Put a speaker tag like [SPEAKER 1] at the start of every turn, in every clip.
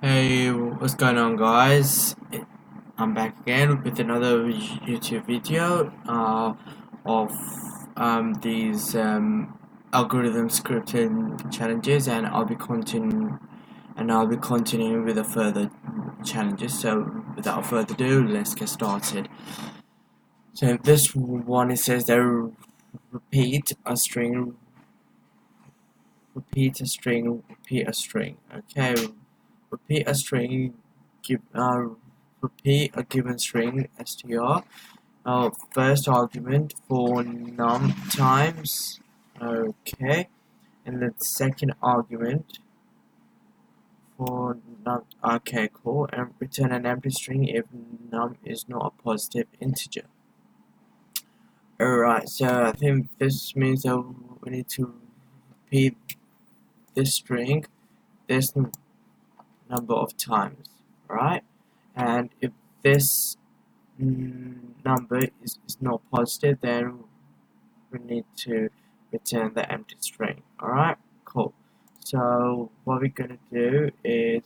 [SPEAKER 1] Hey, what's going on, guys? I'm back again with another YouTube video of these algorithm scripting challenges, and I'll be continuing with the further challenges. So, without further ado, let's get started. So, this one it says that repeat a string, repeat a string, repeat a string. Okay, repeat a string. Repeat a given string str. First argument for num times. Okay, and the second argument for num. Okay, cool. And return an empty string if num is not a positive integer. Alright, so I think this means that we need to repeat this string this number of times, right? And if this number is not positive, then we need to return the empty string. Alright, cool. So what we're gonna do is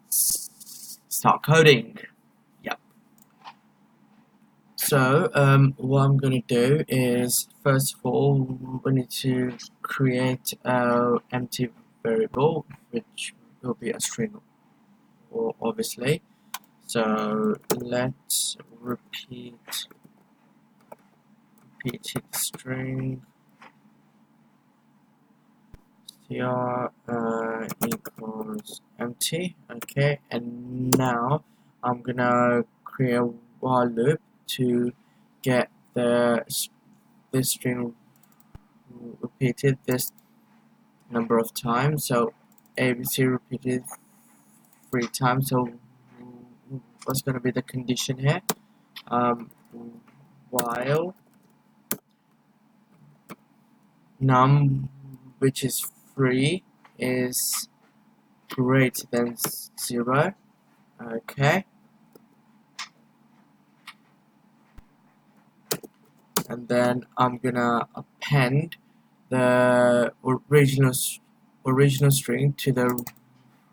[SPEAKER 1] start coding. Yep. So what I'm gonna do is, first of all, we need to create an empty variable, which will be a string, obviously. So let's repeat string str equals empty. Okay, and now I'm gonna create a while loop to get this string repeated this number of times. So ABC repeated 3 times. So what's gonna be the condition here? While num, which is 3, is greater than 0. Okay, and then I'm gonna append the original string to the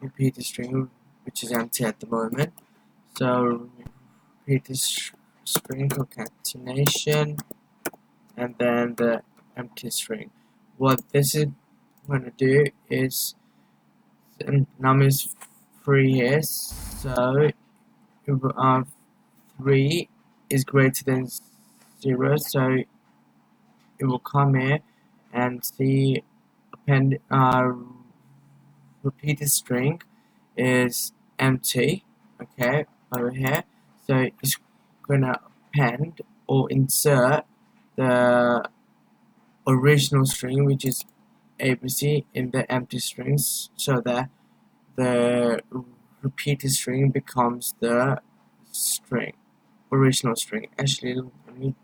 [SPEAKER 1] repeated string, which is empty at the moment. So repeated string concatenation, and then the empty string. What this is going to do is, num is 3 here, so 3 is greater than 0, so it will come here and see append repeated string is empty. Okay, over here, so it's gonna append or insert the original string, which is ABC, in the empty strings, so that the repeated string becomes the original string. Actually, let me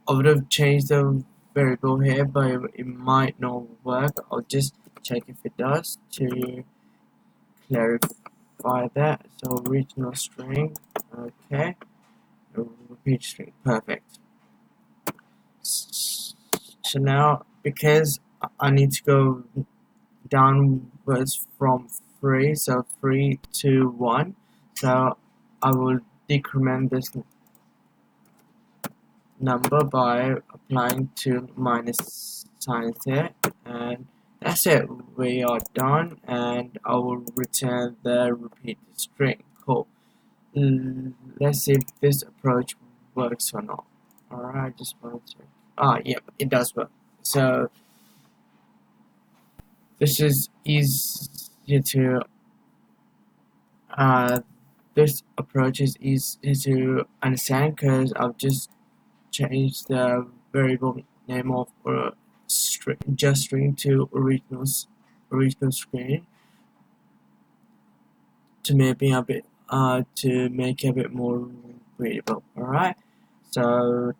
[SPEAKER 1] I would have changed the variable here, but it might not work. I'll just check if it does to clarify that. So original string, okay, repeat string, perfect. So now, because I need to go downwards from 3, so 3 to 1, so I will decrement this number by applying 2 minus signs here, and that's it. We are done, and I will return the repeated string. Cool. Let's see if this approach works or not. Alright, just one second. Yep, it does work. So this is easier to this approach is easy to understand because I've just changed the variable name of just string to original string to make it a bit more readable. Alright, so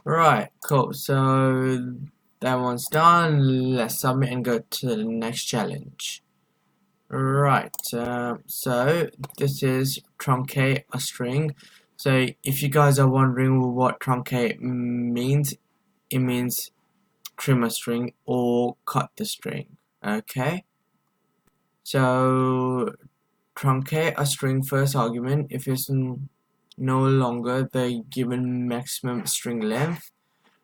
[SPEAKER 1] right, cool. So that one's done. Let's submit and go to the next challenge. Right, so this is truncate a string. So if you guys are wondering what truncate means, it means trim a string or cut the string. Okay, so truncate a string first argument if it's no longer the given maximum string length.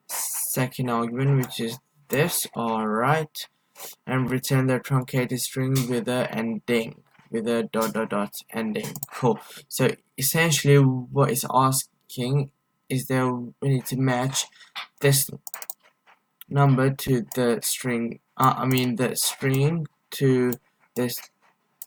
[SPEAKER 1] Second argument, which is this, alright, and return the truncated string with a ending, with a dot dot dot ending. Cool. So essentially what it's asking is that we need to match this number to the string, the string to this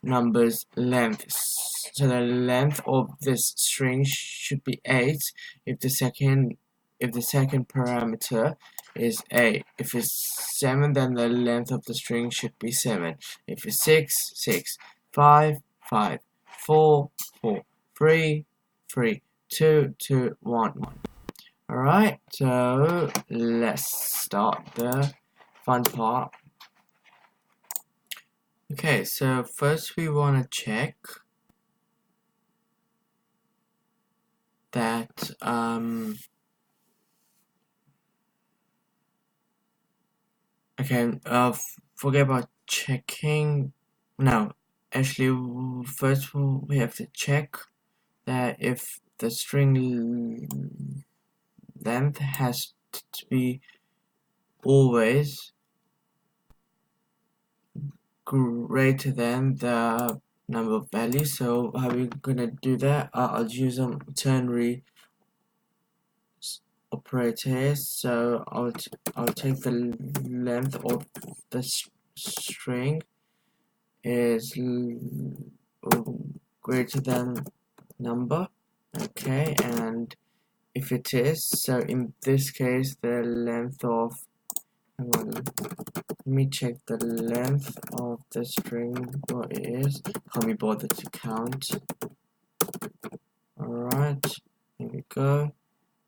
[SPEAKER 1] number's length. So the length of this string should be 8 if the second parameter is 8. If it's 7, then the length of the string should be 7. If it's 6, 6, 5, 5, 4, 4, 3, 3, 2, 2, 1, 1. Alright, so let's start the fun part. Okay, so first we want to check that forget about checking. No, actually first we have to check that if the string length has to be always greater than the number of values. So how are we gonna do that? I'll use some ternary operators. So I'll take the length of the string is greater than number. Okay, and if it is, so in this case the length of, let me check the length of the string, what it is. Can't be bothered to count. Alright, here we go.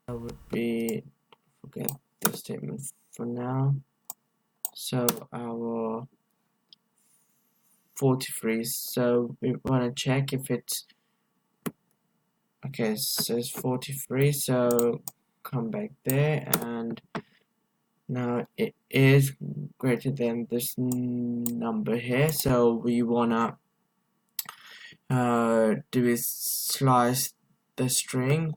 [SPEAKER 1] That would be, forget the statement for now. So our 43, so we want to check if it's, okay, so it's 43, so come back there, and now it is greater than this number here, so we wanna do is slice the string.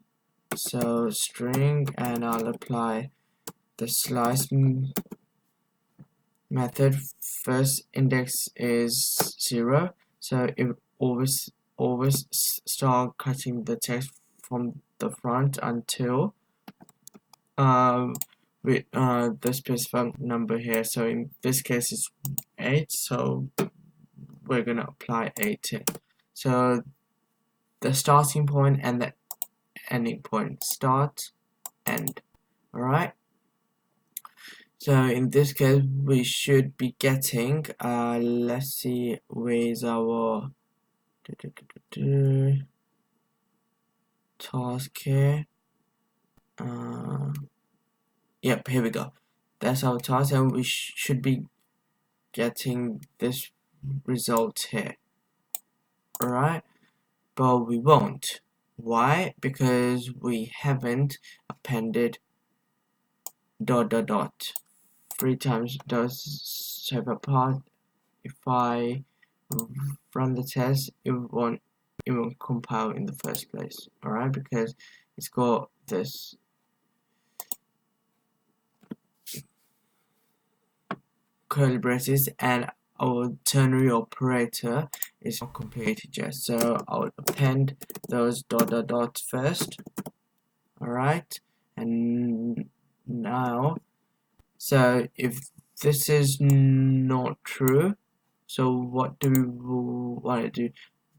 [SPEAKER 1] So string, and I'll apply the slice method. First index is 0, so it always start cutting the text from the front until with the specified number here. So in this case it's 8, so we're gonna apply 8 here. So the starting point and the ending point, start, end. Alright, so in this case we should be getting let's see, where's our task here. Yep, here we go. That's our task, and we should be getting this result here. Alright, but we won't. Why? Because we haven't appended dot dot dot 3 times does have a part. If I run the test, it won't compile in the first place. Alright, because it's got this curly braces, and our ternary operator is not completed yet. So I'll append those dot dot dot first. Alright, and now, so if this is not true, so what do we want to do?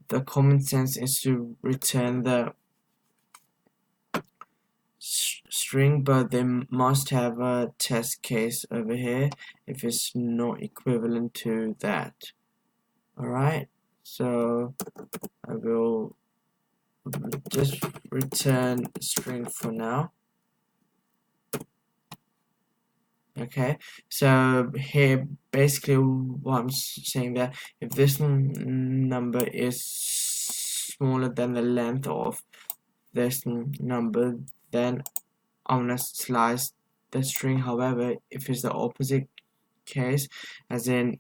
[SPEAKER 1] The common sense is to return the string, but they must have a test case over here if it's not equivalent to that. Alright, so I will just return string for now. Okay, so here basically what I'm saying, that if this number is smaller than the length of this number, then I'm gonna slice the string. However, if it's the opposite case, as in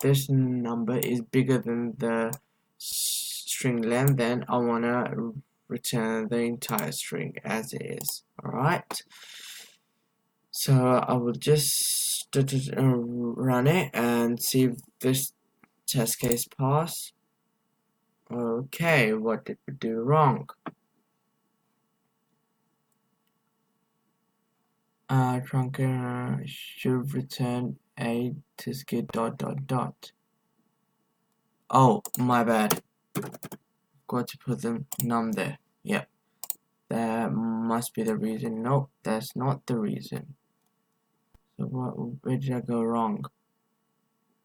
[SPEAKER 1] this number is bigger than the string length, then I wanna return the entire string as it is. Alright, so I will just run it and see if this test case pass. Okay, what did we do wrong? Trunker should return a to dot. Oh, my bad. Got to put the num there. Yep, that must be the reason. Nope, that's not the reason. So where did I go wrong?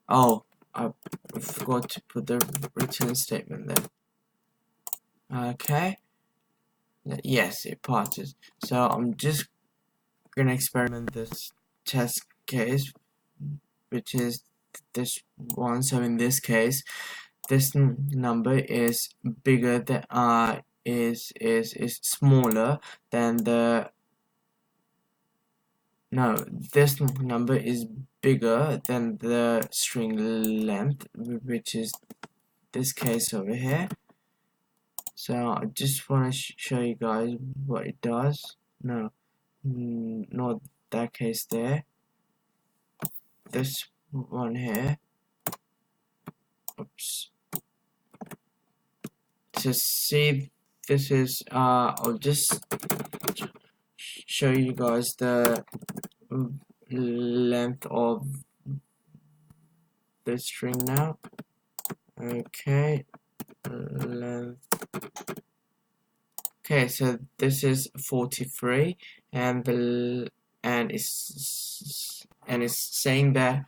[SPEAKER 1] Oh, I forgot to put the return statement there. Okay. Yes, it passes. So I'm just gonna experiment this test case, which is this one. So in this case, this number is bigger than is smaller than the no, this number is bigger than the string length, which is this case over here. So I just want to show you guys what it does. No, not that case there. This one here. Oops. To see, this is I'll just show you guys the length of the string now. Okay, length. Okay, so this is 43, and it's saying that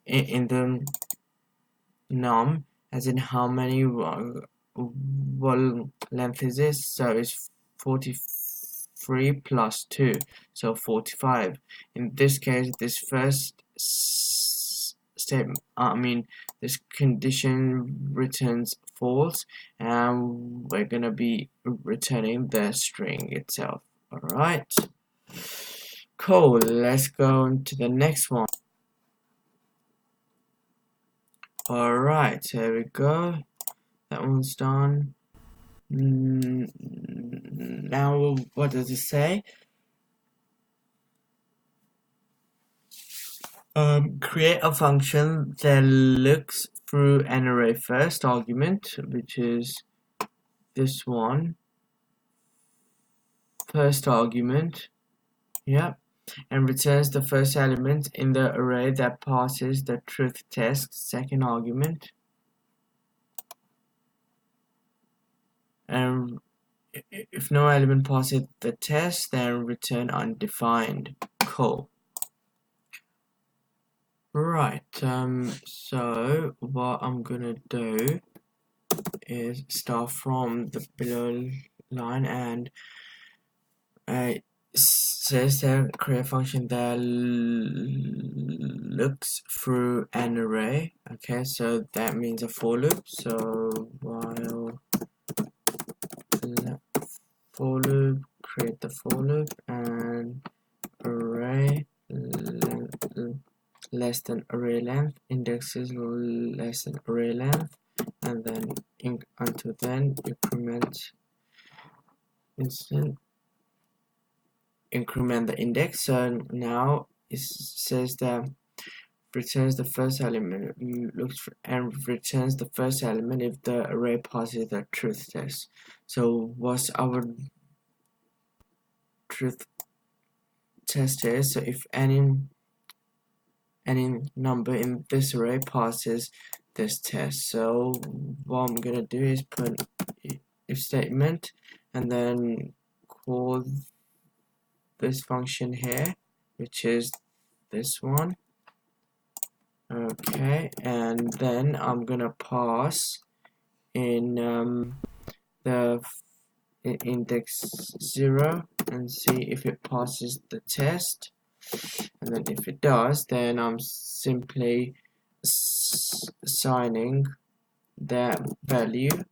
[SPEAKER 1] in the num, as in how many what length is this? So it's 43 plus 2, so 45. In this case, this first statement, this condition returns false, and we're gonna be returning the string itself. Alright, cool. Let's go on to the next one. Alright, here we go. That one's done. Now, what does it say? Create a function that looks through an array first argument, which is this one. First argument, yep, and returns the first element in the array that passes the truth test. Second argument, and if no element passes the test, then return undefined. Cool. Right, so what I'm gonna do is start from the below line, and it says that create a function that looks through an array. Okay, so that means a for loop. So while for loop, create the for loop, and array less than array length, indexes less than array length, and then until then increment the index. So now it says that returns the first element, looks for, and returns the first element if the array passes the truth test. So what's our truth test is? So if any number in this array passes this test. So what I'm gonna do is put if statement and then call this function here, which is this one. Okay, and then I'm gonna pass in the index 0 and see if it passes the test, and then if it does, then I'm simply assigning that value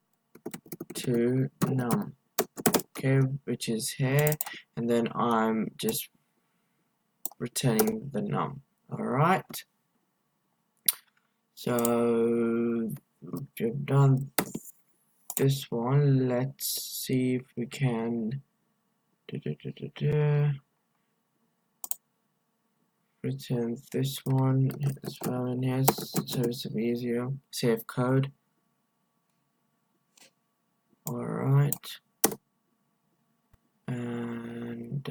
[SPEAKER 1] to num, okay, which is here, and then I'm just returning the num. Alright, so we've done this one. Let's see if we can return this one as well in here, so it's easier. Save code. Alright, and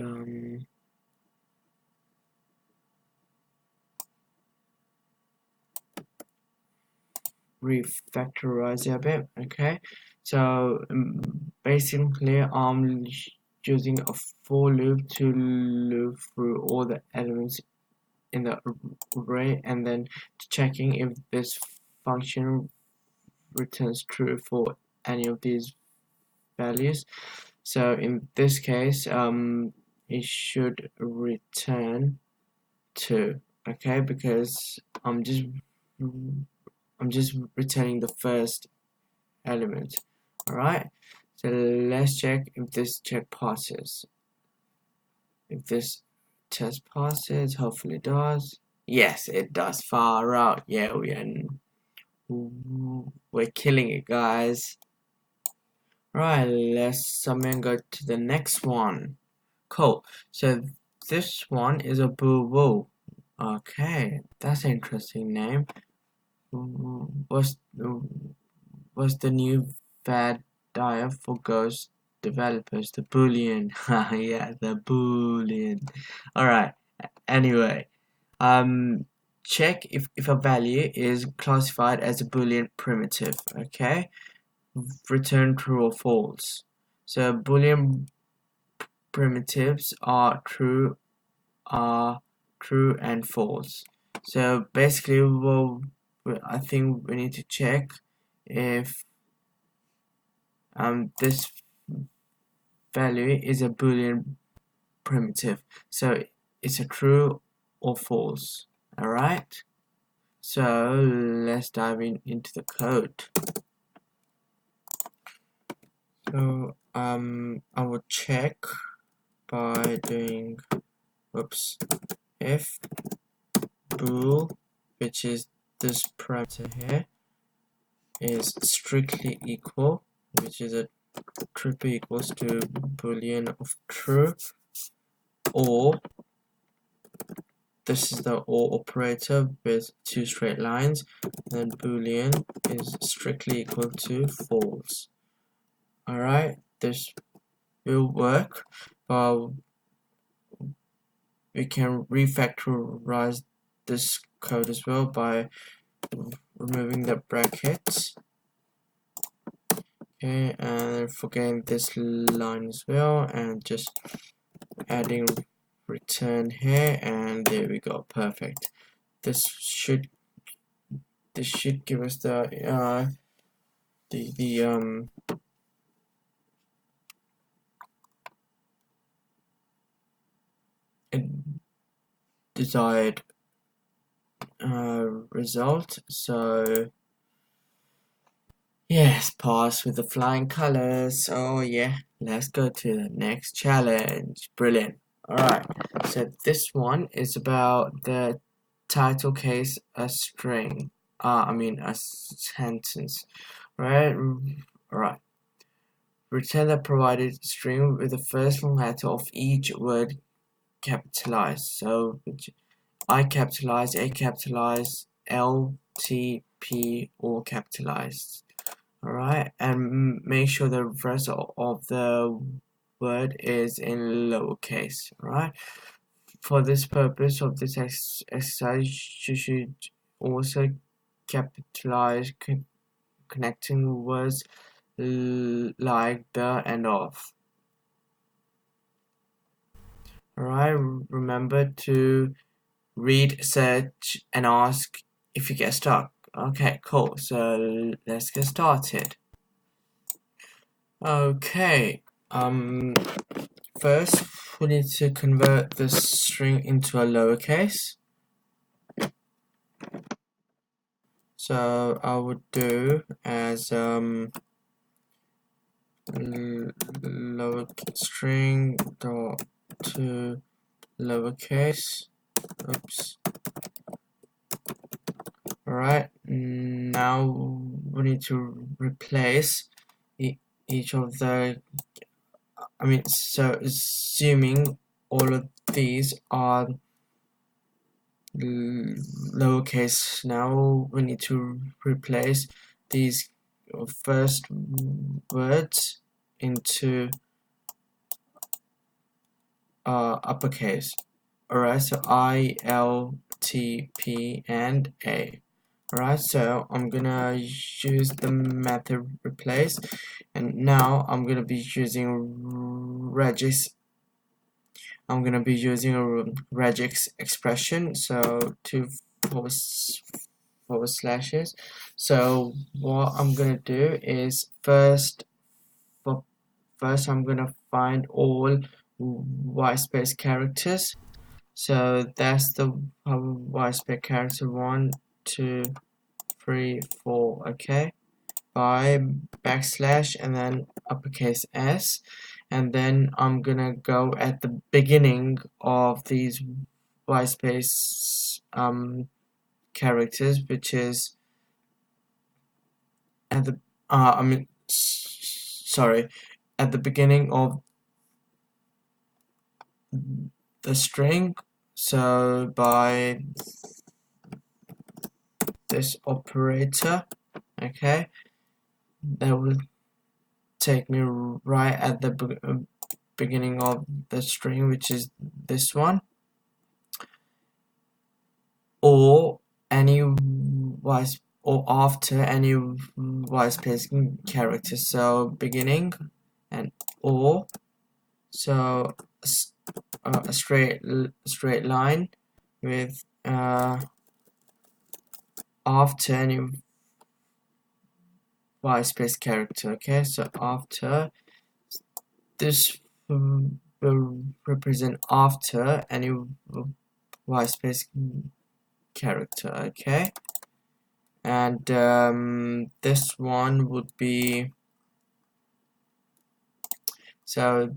[SPEAKER 1] refactorize it a bit. Okay, so basically I'm using a for loop to loop through all the elements in the array and then checking if this function returns true for any of these values. So in this case it should return 2. Okay, because I'm just returning the first element. Alright, so let's check if this check passes. If this test passes, hopefully it does. Yes, it does. Far out. Yeah, we're killing it, guys. Right, let's go to the next one. Cool. So this one is a boo boo. Okay, that's an interesting name. What's the new fad diet for Ghost developers? The Boolean. Yeah, the Boolean. Alright, anyway, check if a value is classified as a Boolean primitive. Okay, return true or false. So Boolean primitives are true and false. So basically, well, I think we need to check if this value is a Boolean primitive, so it's a true or false. Alright, so let's dive into the code. So I will check by doing if bool, which is this parameter here, is strictly equal, which is a triple equals to boolean of true, or this is the or operator with 2 straight lines, then boolean is strictly equal to false. Alright, this will work, but we can refactorize this code as well by removing the brackets. Okay, and forgetting this line as well, and just adding return here, and there we go. Perfect. This should give us the desired result. So yes, pass with the flying colors. Oh yeah, let's go to the next challenge. Brilliant. Alright, so this one is about the title case a string. I mean a sentence. Right? Alright. Return the provided string with the first letter of each word capitalized. So I capitalized, A capitalized, L, T, P all capitalized. Alright, and make sure the rest of the word is in lowercase. Right, for this purpose of this exercise, you should also capitalize connecting words like the and of. Alright, remember to read, search, and ask if you get stuck. Okay, cool. So let's get started. Okay. First we need to convert the string into a lowercase. So I would do as lower string dot to lowercase. Oops. Alright, now we need to replace each of the, so assuming all of these are lowercase, now we need to replace these first words into uppercase. Alright, so I, L, T, P, and A. Alright, so I'm gonna use the method replace, and now I'm gonna be using regex. I'm gonna be using a regex expression, so two forward slashes. So what I'm gonna do is first I'm gonna find all white space characters. So that's the white space character 1, 2, 3, 4. Okay, by backslash and then uppercase S, and then I'm gonna go at the beginning of these white space characters, which is at the sorry, at the beginning of the string. So by this operator, okay, that will take me right at the beginning of the string, which is this one, or any white, or after any white space character. So beginning and or, so a straight line with after any white space character. Okay, so after this will represent after any white space character. Okay, and this one would be, so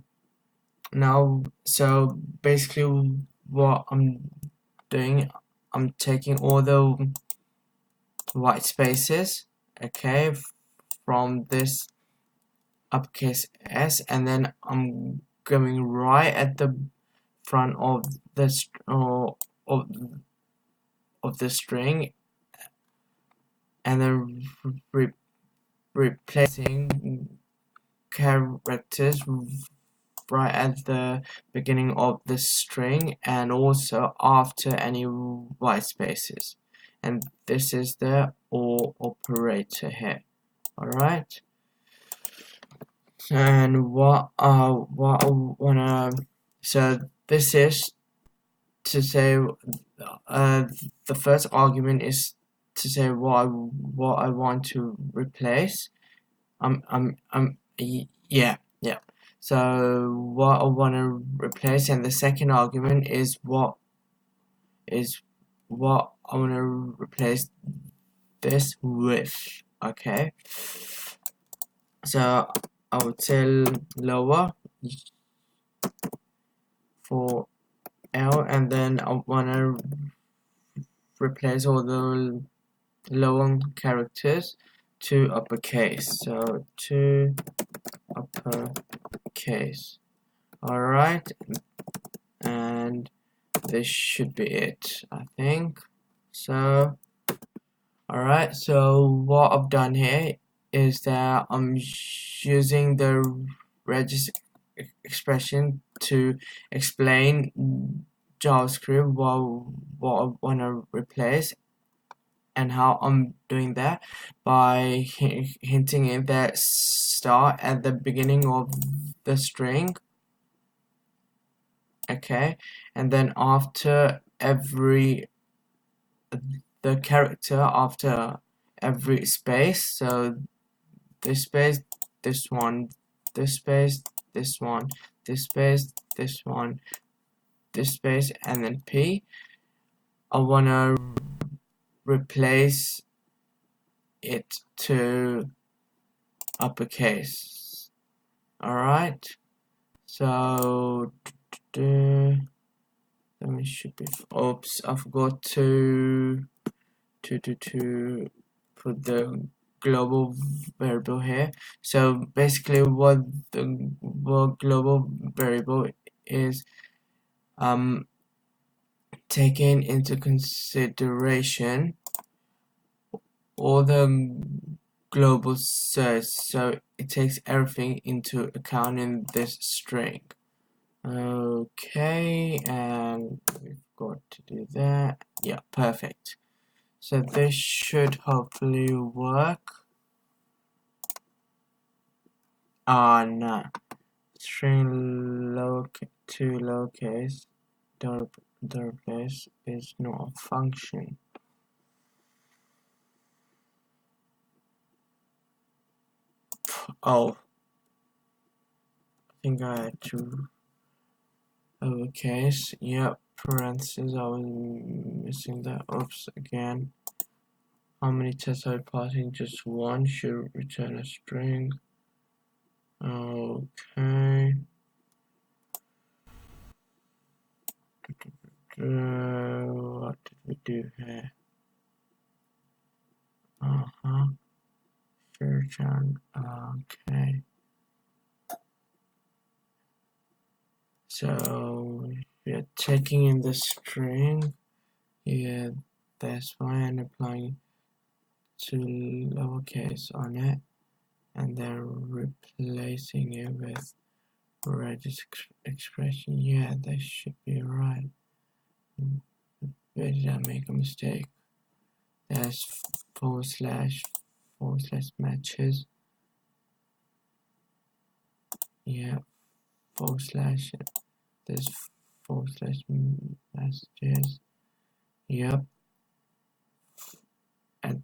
[SPEAKER 1] now, so basically what I'm doing, I'm taking all the white spaces, okay, from this uppercase S, and then I'm going right at the front of this of the string, and then replacing characters right at the beginning of the string and also after any white spaces, and this is the OR operator here. Alright, and what I wanna, so this is to say the first argument is to say what I want to replace. Yeah. So what I want to replace, and the second argument is what I want to replace this with. Okay, so I would say lower for L, and then I want to replace all the lower characters to uppercase, so to uppercase. Alright, and this should be it, I think. So alright, so what I've done here is that I'm using the regex expression to explain JavaScript what I want to replace, and how I'm doing that by hinting in that star at the beginning of the string, okay, and then after every the character after every space, so this space, this one, this space, this one, this space, this one, this space, and then P. I wanna replace it to uppercase. Alright, so then it should be. Oops, I forgot to put the global variable here. So basically, what global variable is taking into consideration all the global search, so it takes everything into account in this string. Okay, and we've got to do that. Yeah, perfect. So this should hopefully work. No. String to lowercase is not a function. Oh, I think I had to lowercase. Yep, parentheses. I was missing that. Oops, again. How many tests are passing? Just one. Should return a string. Okay. What did we do here? Search and okay. So we are taking in the string. Yeah, that's why I'm applying to lowercase on it, and then replacing it with Reggie's expression. Yeah, that should be right. Where did I make a mistake? There's forward slash matches. Yeah, forward slash. There's forward slash messages. Yep. At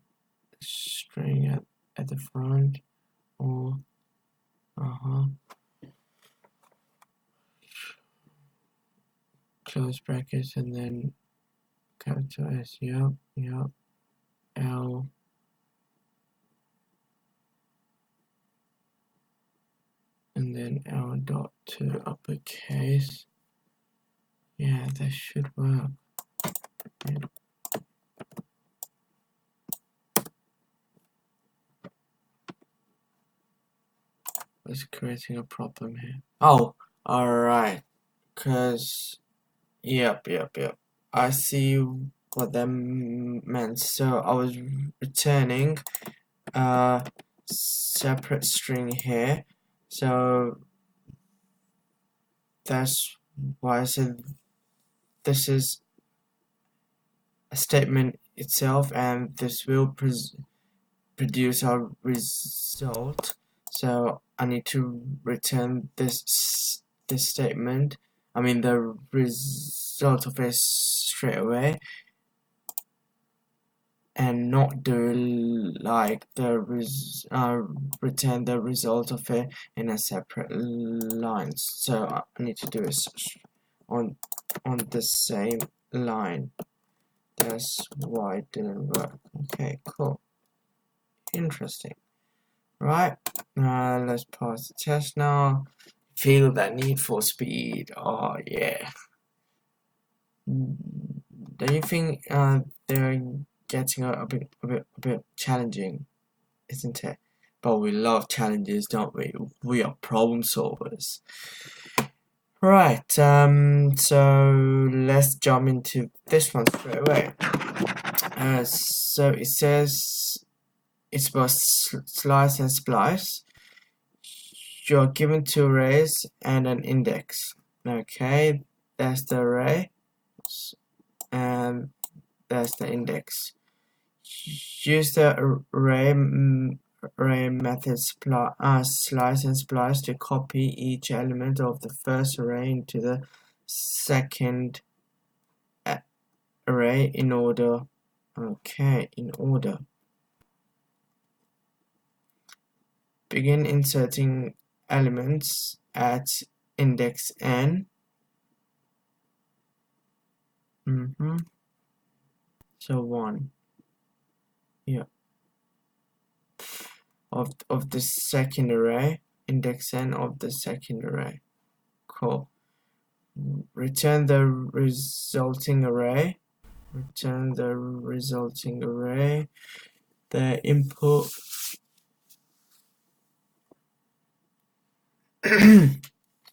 [SPEAKER 1] string at the front, or close brackets, and then capital S. Yep. L, and then L dot to uppercase. Yeah, that should work. Yeah. It's creating a problem here. Oh, alright. Cause yep. I see what that meant. So I was returning a separate string here. So that's why I said this is a statement itself, and this will produce our result. So I need to return this statement. I mean the result of it straight away, and not do like the return the result of it in a separate line. So I need to do it on the same line. That's why it didn't work. Okay, cool, interesting. Right, let's pass the test now. Feel that need for speed. Oh yeah. Don't you think they're getting a bit challenging, isn't it? But we love challenges, don't we? We are problem solvers. Right, so let's jump into this one straight away. So it says it's about slice and splice. You're given two arrays and an index. Okay, that's the array, and that's the index. Use the array method slice and splice to copy each element of the first array into the second array in order. Okay, in order. Begin inserting elements at index n. So 1. Yeah. Of the second array, index n of the second array. Cool. return the resulting array. Return the resulting array. The input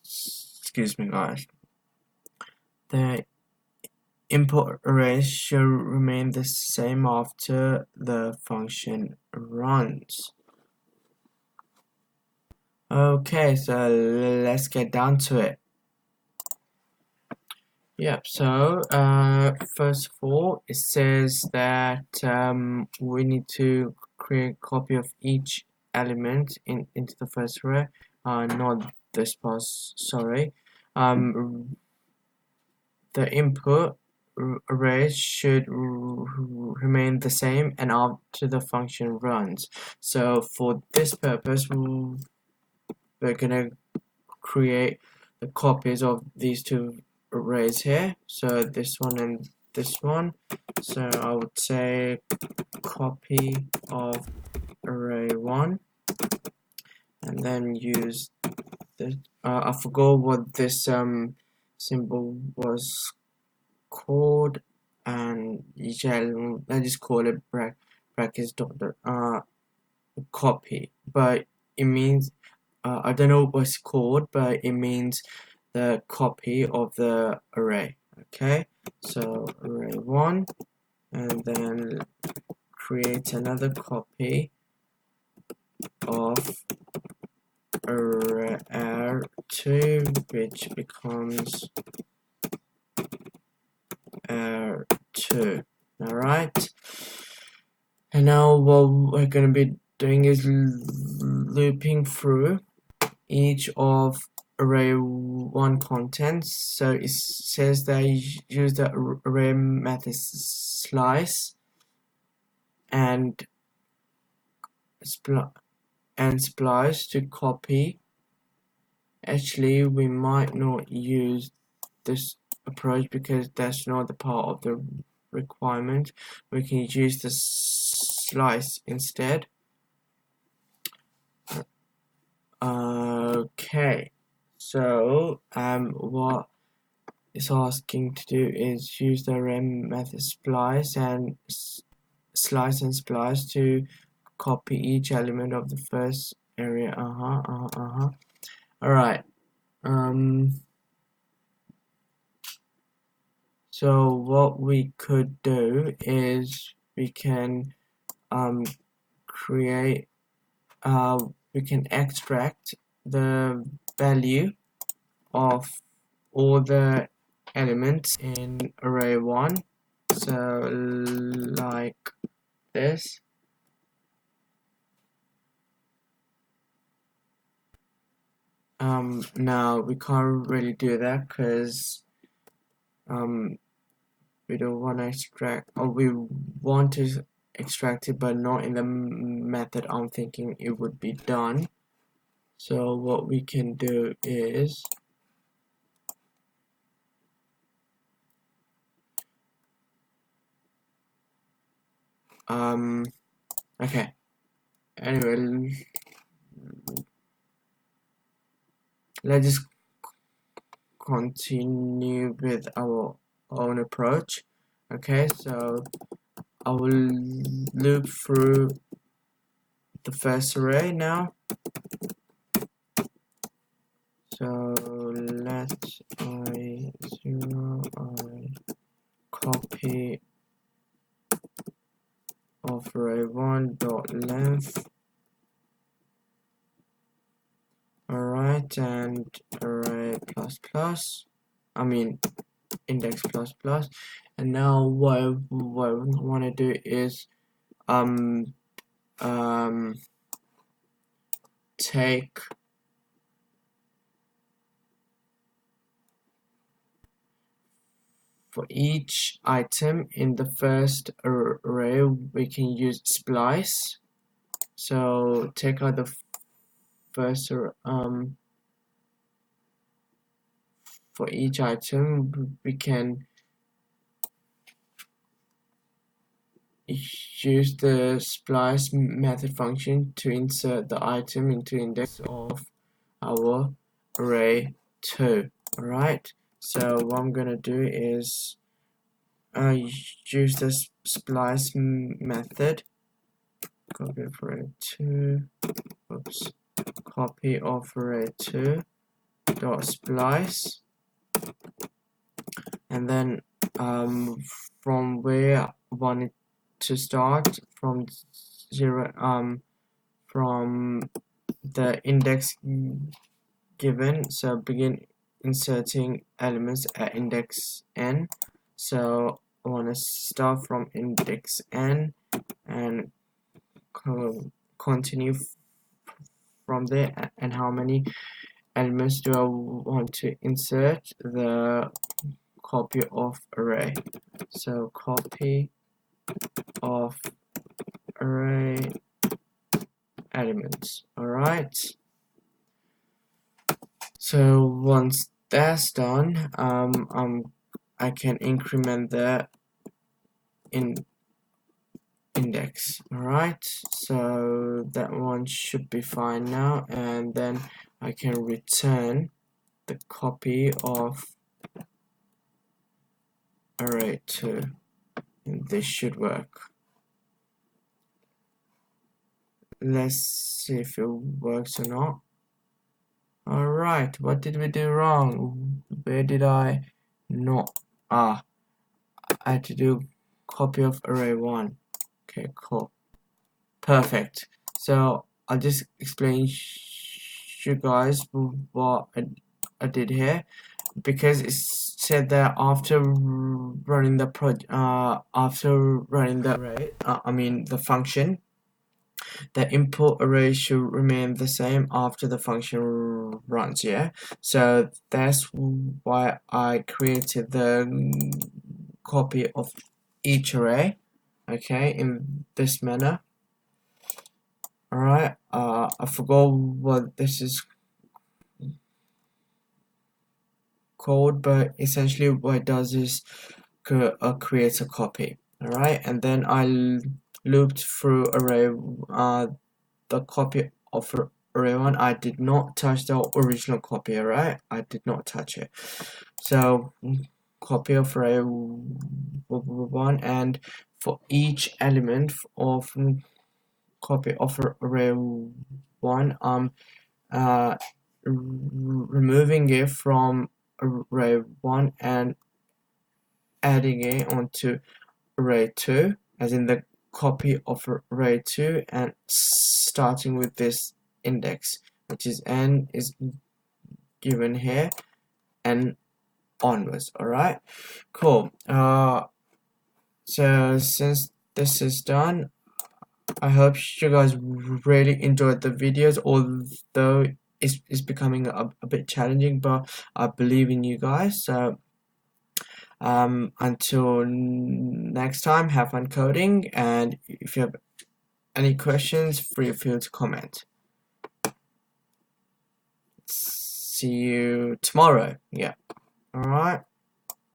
[SPEAKER 1] excuse me guys. The input array should remain the same after the function runs. Okay, so let's get down to it. Yep, so first of all, it says that we need to create a copy of each element into the first array, not this pass, sorry. The input array should remain the same and after the function runs. So for this purpose, we're gonna create the copies of these two arrays here, so this one and this one. So I would say copy of array 1 and then use the I forgot what this symbol was called, and each element, I just call it brackets dot copy, but it means I don't know what it's called, but it means the copy of the array. Okay, so array 1 and then create another copy of array 2, which becomes array 2. Alright, and now what we're going to be doing is looping through each of array 1 contents. So it says that you use the array method slice and splice to copy. Actually, we might not use this approach because that's not the part of the requirement. We can use the slice instead. Okay, so what it's asking to do is use the array method splice and splice to copy each element of the first area. Alright, so what we could do is we can create we can extract the value of all the elements in array 1, so like this. Now we can't really do that because we don't want to extract, or we want to extract it but not in the method I'm thinking it would be done. So what we can do is okay, anyway, let's just continue with our own approach. Okay, so I will loop through the first array now. So let I0 I copy of array 1 dot length. Alright, and array I mean index plus, and now what I want to do is take for each item in the first array we can use splice. So take out the first for each item we can use the splice method function to insert the item into index of our array 2. Alright, So what I'm gonna do is use the splice method. Copy of array 2. Oops. Copy of array 2 dot splice, and then from where I want it to start, from 0, from the index given, so begin inserting elements at index n. So I want to start from index n and continue from there. And how many elements do I want to insert? The copy of array. So copy of array elements. Alright. So once that's done, I can increment the index. Alright, so that one should be fine now, and then I can return the copy of array 2, and this should work. Let's see if it works or not. Alright, what did we do wrong? Where did I not? I had to do copy of array 1. Okay, cool. Perfect. So I'll just explain you guys what I did here, because it said that after running the array, the function, the input array should remain the same after the function runs. Yeah, so that's why I created the copy of each array, okay, in this manner. Alright, I forgot what this is called, but essentially what it does is creates a copy. Alright, and then I looped through array the copy of array 1. I did not touch the original copy. Alright, I did not touch it. So copy of array 1, and for each element of copy of array 1, removing it from array 1 and adding it onto array 2, as in the copy of array 2, and starting with this index, which is n is given here and onwards. Alright, cool. So since this is done, I hope you guys really enjoyed the videos, although it's becoming a bit challenging, but I believe in you guys. So until next time, have fun coding, and if you have any questions, feel free to comment. See you tomorrow. Yeah. Alright.